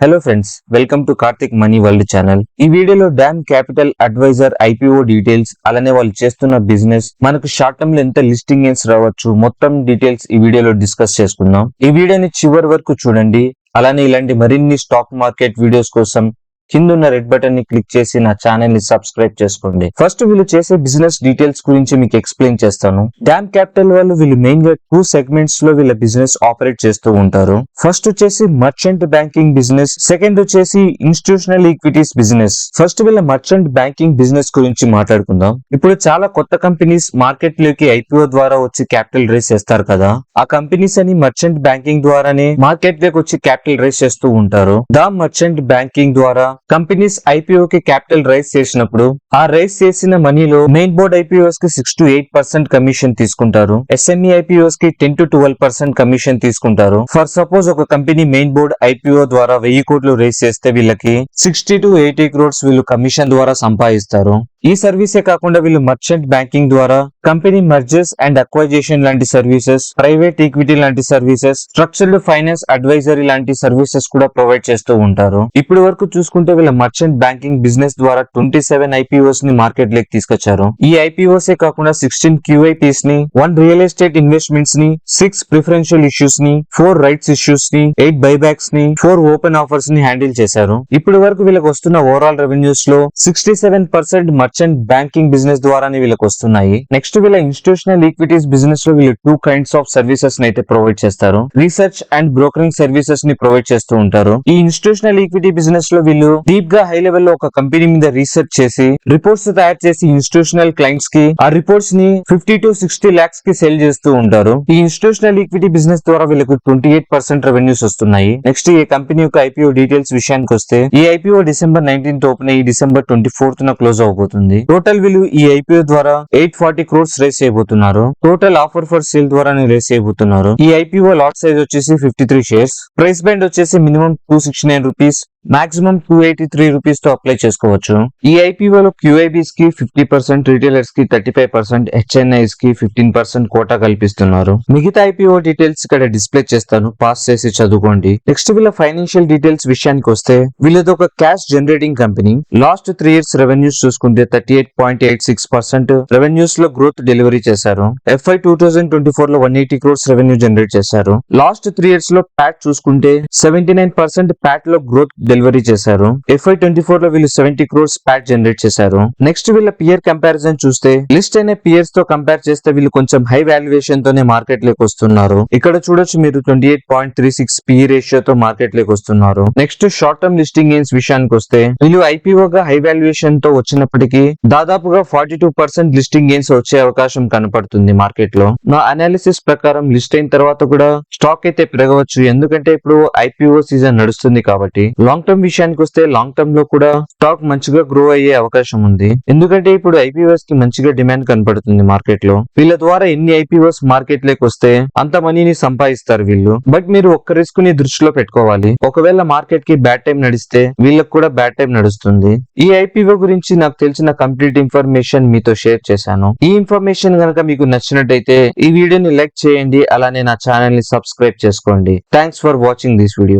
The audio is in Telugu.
Hello friends, welcome to Karthik money world channel. ఈ వీడియోలో DAM capital advisor IPO details, అలానే వాళ్ళు చేస్తున్న బిజినెస్, మనకు షార్ట్ టర్మ్ లో ఎంత లిస్టింగ్ గెయిన్స్ రావచ్చు, మొత్తం డీటెయిల్స్ ఈ వీడియోలో డిస్కస్ చేసుకుందాం. ఈ వీడియోని చివరి వరకు చూడండి. అలానే ఇలాంటి మరిన్ని స్టాక్ మార్కెట్ వీడియోస్ కోసం కిందున్న రెడ్ బటన్ ని క్లిక్ చేసి నా ఛానల్ ని సబ్స్క్రైబ్ చేసుకోండి. ఫస్ట్ వీళ్ళు చేసే బిజినెస్ డీటెయిల్స్ గురించి మీకు ఎక్స్ప్లెయిన్ చేస్తాను. డామ్ క్యాపిటల్ వాళ్ళు మెయిన్ గా 2 సెగ్మెంట్స్ లో వీళ్ళ బిజినెస్ ఆపరేట్ చేస్తూ ఉంటారు. ఫస్ట్ వచ్చేసి మర్చెంట్ బ్యాంకింగ్ బిజినెస్, సెకండ్ వచ్చేసి ఇన్స్టిట్యూషనల్ ఈక్విటీస్ బిజినెస్. ఫస్ట్ వీళ్ళ మర్చెంట్ బ్యాంకింగ్ బిజినెస్ గురించి మాట్లాడుకుందాం. ఇప్పుడు చాలా కొత్త కంపెనీస్ మార్కెట్ లోకి ఐపీఓ ద్వారా వచ్చి క్యాపిటల్ రేస్ చేస్తారు కదా, ఆ కంపెనీస్ అని మర్చెంట్ బ్యాంకింగ్ ద్వారానే మార్కెట్ లోకి వచ్చి క్యాపిటల్ రేస్ చేస్తూ ఉంటారు. ద మర్చెంట్ బ్యాంకింగ్ ద్వారా కంపెనీస్ ఐపీఓ కి క్యాపిటల్ రైజ్ చేసినప్పుడు ఆ రైజ్ చేసిన మనీలో మెయిన్ బోర్డ్ ఐపీఓస్ కి 6 to 8% కమిషన్ తీసుకుంటారు. ఎస్ఎంఈ ఐపీఓస్ కి 10 to 12% కమిషన్ తీసుకుంటారు. ఫర్ సపోజ్ ఒక కంపెనీ మెయిన్ బోర్డ్ ఐపీఓ ద్వారా 1000 కోట్లు రైజ్ చేస్తే వీళ్ళకి 60 to 80 crores వీళ్ళు కమిషన్ ద్వారా సంపాదిస్తారు. ఈ సర్వీసే కాకుండా వీళ్ళు మర్చెంట్ బ్యాంకింగ్ ద్వారా కంపెనీ మర్జర్స్ అండ్ అక్వైజేషన్ లాంటి సర్వీసెస్, ప్రైవేట్ ఈక్విటీ లాంటి సర్వీసెస్, స్ట్రక్చర్డ్ ఫైనాన్స్ అడ్వైజరీ లాంటి సర్వీసెస్ కూడా ప్రొవైడ్ చేస్తూ ఉంటారు. ఇప్పటి వరకు చూసుకుంటే వీళ్ళ మర్చెంట్ బ్యాంకింగ్ బిజినెస్ ద్వారా 27 ఐపీఓస్ ని మార్కెట్ లోకి తీసుకొచ్చారు. ఈ ఐపీఓసే కాకుండా 16 క్యూఐపీస్ ని, 1 రియల్ ఎస్టేట్ ఇన్వెస్ట్మెంట్స్ ని, 6 ప్రిఫరెన్షియల్ ఇష్యూస్ ని, 4 రైట్స్ ఇష్యూస్ ని, 8 బైబ్యాక్స్ ని, 4 ఓపెన్ ఆఫర్స్ ని హ్యాండిల్ చేశారు. ఇప్పటి వరకు వీళ్ళకి వస్తున్న ఓవరాల్ రెవెన్యూస్ లో 67% మర్చెంట్ బ్యాంకింగ్ బిజినెస్ ద్వారానే వీళ్ళకి వస్తున్నాయి. నెక్స్ట్ వీళ్ళ ఇన్స్టిట్యూషనల్ ఈక్విటీస్ బిజినెస్ లో వీళ్ళు 2 kinds ఆఫ్ సర్వీసెస్ ని అయితే ప్రొవైడ్ చేస్తారు. రీసెర్చ్ అండ్ బ్రోకరింగ్ సర్వీసెస్ ని ప్రొవైడ్ చేస్తూ ఉంటారు. ఈ ఇన్స్టిట్యూషనల్ ఈక్విటీ బిజినెస్ లో వీళ్ళు డీప్ గా హై లెవెల్ లో ఒక కంపెనీ మీద రీసెర్చ్ చేసి రిపోర్ట్స్ తయారు చేసి ఇన్స్టిట్యూషనల్ క్లయింట్స్ కి ఆ రిపోర్ట్స్ ని 50 to 60 lakhs కి సెల్ చేస్తూ ఉంటారు. ఈ ఇన్స్టిట్యూషనల్ ఈక్విటీ బిజినెస్ ద్వారా వీళ్ళకి 28% రెవెన్యూస్ వస్తున్నాయి. నెక్స్ట్ ఈ కంపెనీ యొక్క ఐపీఓ డీటెయిల్స్ విషయానికి వస్తే, ఈ ఐపీఓ December 19th ఓపెన్ అయ్యి December 24th క్లోజ్ అవబోతుంది. టోటల్ వీళ్ళు ఈ ఐపీఓ ద్వారా 840 crores రేస్ చేయబోతున్నారు. టోటల్ ఆఫర్ ఫర్ సేల్ ద్వారానే రేస్ చేయబోతున్నారు. ఈ ఐపీఓ లాట్ సైజ్ వచ్చేసి 53 shares. ప్రైస్ బ్యాండ్ వచ్చేసి మినిమం 269 రూపీస్, మాక్సిమం 283 రూపీస్ తో అప్లై చేసుకోవచ్చు. ఈ ఐపీఓలో క్యూఐబీస్ కి 50%, రిటైలర్స్ కి 35%, హెచ్ఎన్ఐస్ కి 15% కోటా కల్పిస్తున్నారు. మిగతా ఐపీఓ డీటెయిల్స్ ఇక్కడ డిస్ప్లే చేస్తాను, పాస్ చేసి చదువుకోండి. నెక్స్ట్ వీళ్ళ ఫైనాన్షియల్ డీటెయిల్స్ విషయానికి వస్తే, వీళ్ళది ఒక cash generating company. Last 3 years revenues చూసుకుంటే 38.86% రెవెన్యూస్ లో గ్రోత్ డెలివరీ చేశారు. FY 2024 లో 180 crores రెవెన్యూ జనరేట్ చేశారు. లాస్ట్ 3 years లో ప్యాట్ చూసుకుంటే 79% ప్యాట్ లో గ్రోత్ డెలివరీ చేశారు. FY 24 లో వీళ్ళు 70 crores ప్యాట్ జనరేట్ చేశారు. నెక్స్ట్ వీళ్ళ పియర్ కంపారిజన్ చూస్తే, లిస్ట్ అయిన పియర్స్ తో కంపేర్ చేస్తే వీళ్ళు కొంచెం హై వాల్యుయేషన్ తోనే మార్కెట్ లోకి వస్తున్నారు. ఇక్కడ చూడొచ్చు మీరు 28.36 PE రేషియోతో మార్కెట్ లోకి వస్తున్నారు. Next short term listing gains విషయానికి వస్తే, వీళ్ళు ఐపీఓ గా హై వాల్యుయేషన్ తో వచ్చినప్పటికీ దాదాపుగా 42% లిస్టింగ్ గెయిన్స్ వచ్చే అవకాశం కనపడుతుంది మార్కెట్ లో. నా అనాలిసిస్ ప్రకారం లిస్ట్ అయిన తర్వాత కూడా స్టాక్ అయితే పెరగవచ్చు, ఎందుకంటే ఇప్పుడు ఐపీఓ సీజన్ నడుస్తుంది కాబట్టి. లాంగ్ టర్మ్ విషయానికి వస్తే, లాంగ్ టర్మ్ లో కూడా స్టాక్ మంచిగా గ్రో అయ్యే అవకాశం ఉంది, ఎందుకంటే ఇప్పుడు ఐపీఓస్ కి మంచిగా డిమాండ్ కనపడుతుంది మార్కెట్ లో. వీళ్ళ ద్వారా ఎన్ని ఐపీఓస్ మార్కెట్ లోకి వస్తే అంత మనీని సంపాదిస్తారు వీళ్ళు. బట్ మీరు ఒక్క రిస్క్ ని దృష్టిలో పెట్టుకోవాలి, ఒకవేళ మార్కెట్ కి బ్యాడ్ టైం నడిస్తే వీళ్ళకి కూడా బ్యాడ్ టైం నడుస్తుంది. ఈ ఐపీఓ గురించి నాకు తెలిసిన కంప్లీట్ ఇన్ఫర్మేషన్ మీతో షేర్ చేశాను. ఈ ఇన్ఫర్మేషన్ గనక మీకు నచ్చినట్టయితే ఈ వీడియోని లైక్ చేయండి, అలానే నా ఛానల్ ని సబ్స్క్రైబ్ చేసుకోండి. Thanks for watching this video.